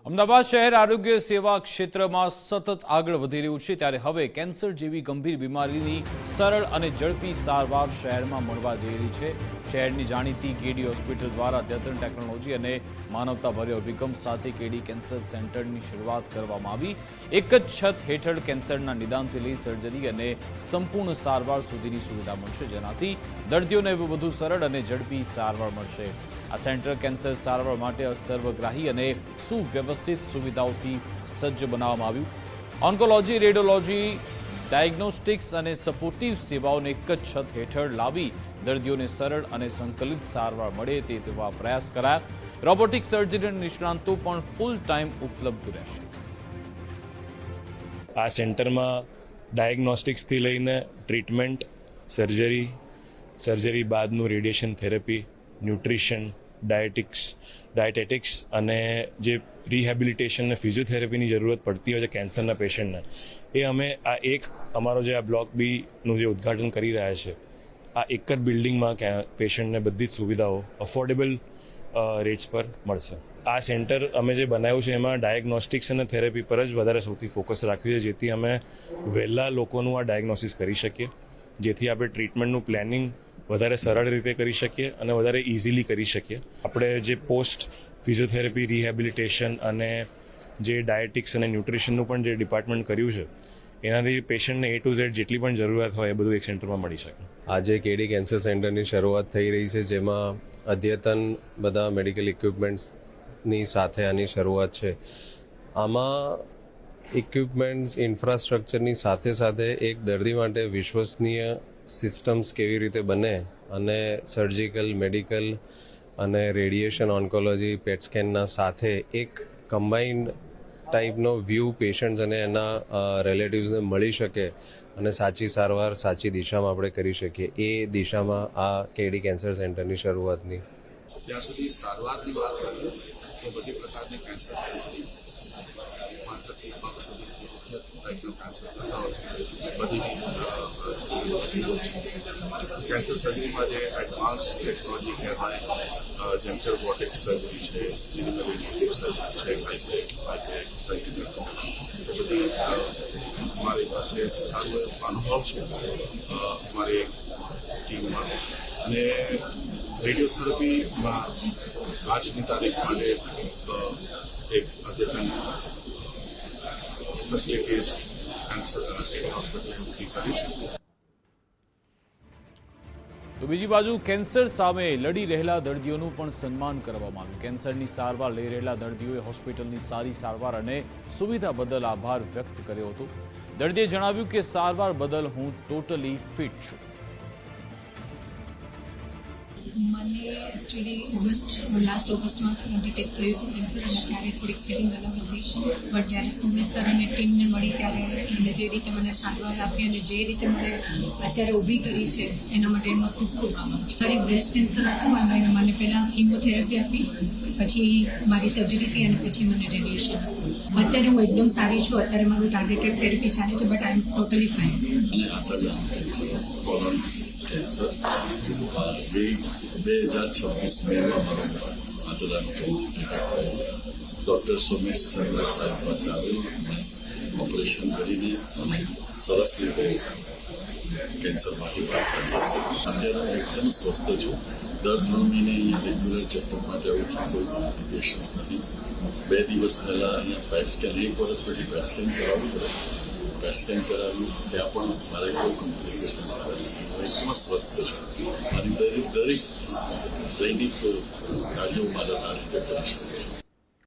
અમદાવાદ શહેર આરોગ્ય સેવા ક્ષેત્રમાં સતત આગળ વધી રહ્યું છે ત્યારે હવે કેન્સર જેવી ગંભીર બીમારીની સરળ અને ઝડપી સારવાર શહેરમાં મળવા જઈ રહી છે। શહેરની જાણીતી કેડી હોસ્પિટલ દ્વારા અદ્યતન ટેકનોલોજી અને માનવતાભર્યો અભિગમ સાથે કેડી કેન્સર સેન્ટરની શરૂઆત કરવામાં આવી। એક જ છત હેઠળ કેન્સરના નિદાનથી લઈ સર્જરી અને સંપૂર્ણ સારવાર સુધીની સુવિધા મળશે, જેનાથી દર્દીઓને વધુ સરળ અને ઝડપી સારવાર મળશે। આ સેન્ટર કેન્સર સારવાર માટે સર્વગ્રાહી અને સુવ્યવસ્થિત સુવિધાઓથી સજ્જ બનાવવામાં આવ્યું। ઓન્કોલોજી, રેડિયોલોજી, ડાયગ્નોસ્ટિક્સ અને સપોર્ટિવ સેવાઓને એક જ છત હેઠળ લાવી દર્દીઓને સરળ અને સંકલિત સારવાર મળે તેવા પ્રયાસ કરાયા। રોબોટિક સર્જરી નિષ્ણાંતો પણ ફૂલ ટાઈમ ઉપલબ્ધ રહેશે। આ સેન્ટરમાં ડાયગ્નોસ્ટિક્સથી લઈને ટ્રીટમેન્ટ, સર્જરી બાદનું રેડિયેશન થેરપી, ન્યુટ્રિશન, ડાયટેટિક્સ અને જે રિહેબિલિટેશન અને ફિઝિયોથેરાપીની જરૂરત પડતી હોય છે કેન્સરના પેશન્ટને, એ અમે અમારો જે આ બ્લોક બીનું જે ઉદ્ઘાટન કરી રહ્યા છે, આ એક જ બિલ્ડિંગમાં પેશન્ટને બધી જ સુવિધાઓ અફોર્ડેબલ રેટ્સ પર મળશે। આ સેન્ટર અમે જે બનાવ્યું છે એમાં ડાયગ્નોસ્ટિક્સ અને થેરેપી પર જ વધારે સૌથી ફોકસ રાખ્યું છે, જેથી અમે વહેલા લોકોનું આ ડાયગ્નોસિસ કરી શકીએ, જેથી આપણે ટ્રીટમેન્ટનું પ્લાનિંગ વધારે સરળ રીતે કરી શકીએ અને વધારે ઇઝીલી કરી શકીએ। આપણે જે પોસ્ટ ફિઝિયોથેરાપી, રિહેબિલિટેશન અને જે ડાયટિક્સ અને ન્યુટ્રિશનનું પણ જે ડિપાર્ટમેન્ટ કર્યું છે, એનાથી પેશન્ટને A to Z જેટલી પણ જરૂરિયાત હોય એ બધું એક સેન્ટરમાં મળી શકે। આજે કેડી કેન્સર સેન્ટરની શરૂઆત થઈ રહી છે, જેમાં અદ્યતન બધા મેડિકલ ઇક્વિપમેન્ટ્સની સાથે આની શરૂઆત છે। આમાં ઇક્વિપમેન્ટ્સ, ઇન્ફ્રાસ્ટ્રક્ચરની સાથે સાથે એક દર્દી માટે વિશ્વસનીય સિસ્ટમ્સ કેવી રીતે બને અને સર્જિકલ, મેડિકલ અને રેડિયેશન, ઓન્કોલોજી, પેટ સ્કેનના સાથે એક કમ્બાઇન્ડ ટાઈપનો વ્યૂ પેશન્ટ્સ અને એના રિલેટિવ્સને મળી શકે અને સાચી સારવાર સાચી દિશામાં આપણે કરી શકીએ, એ દિશામાં આ કેડી કેન્સર સેન્ટરની શરૂઆતની જ્યાં સુધી સારવારની વાત કરીએ તો બધી પ્રકારની કેન્સર સર્જરી, માથાથી પગ સુધી મુખ્ય ટાઈપના કેન્સર થતા હોય બધીની સુવિધા છે। કેન્સર સર્જરીમાં જે એડવાન્સ ટેકનોલોજી કહેવાય, જેમ કે રોબોટિક સર્જરી છે, મિનિમલ સર્જરી છે, હાઈપેક સર્જરી, એ બધી અમારી પાસે સારો અનુભવ છે અમારી ટીમમાં। અને રેડિયોથેરાપીમાં આજની તારીખ માટે એક અદ્યતન ફેસિલિટીઝ હોસ્પિટલે ઊભી કરી છે। તો બીજી બાજુ કેન્સર સામે લડી રહેલા દર્દીઓનું પણ સન્માન કરવામાં આવ્યું। કેન્સરની સારવાર લઈ રહેલા દર્દીઓએ હોસ્પિટલની સારી સારવાર અને સુવિધા બદલ આભાર વ્યક્ત કર્યો હતો। દર્દીએ જણાવ્યું કે સારવાર બદલ હું ટોટલી ફિટ છું। મને એકચ્યુઅલી લાસ્ટ ઓગસ્ટમાં ડિટેક્ટ થયું હતું કેન્સર, અને ત્યારે થોડીક ફિલિંગ અલગ હતી, બટ જ્યારે સુમેશ સર અને ટીમને મળી ત્યારે એમને જે રીતે મને સારવાર આપી અને જે રીતે મને અત્યારે ઊભી કરી છે એના માટે એનો ખૂબ ખૂબ આભાર। ફરી બ્રેસ્ટ કેન્સર હતું અને મને પહેલાં કીમોથેરાપી આપી, પછી મારી સર્જરી થઈ અને પછી મને રેડિયેશન। અત્યારે હું એકદમ સારી છું। અત્યારે મારું ટાર્ગેટેડ થેરપી ચાલે છે, but I am totally fine. અને આંતરડાનું કેન્સર 2026 મેમાં મારું આંતરડાનું કેન્સર ડૉક્ટર સોમેશ સરલા સાહેબ પાસે આવ્યું, ઓપરેશન કરીને અમે સરસ રીતે કેન્સરમાંથી બહાર કાઢ્યું। અત્યારે હું એકદમ સ્વસ્થ છું। દર 3 મહિને અહીંયા રેગ્યુલર ચેકઅપ માટે આવું છું, કોઈ કોમ્પ્લિકેશન્સ નથી। 2 દિવસ પહેલાં અહીંયા પેટ સ્કેન, 1 વર્ષ પછી પેટ સ્કેન કરાવવું પડે, પેટ સ્કેન કરાવ્યું, ત્યાં પણ મારે કોઈ કોમ્પ્લિકેશન્સ આવે નથી। હું એકદમ સ્વસ્થ છું। મારી દરેક દૈનિક કાર્યો મારા સારી રીતે કરી શકું છું।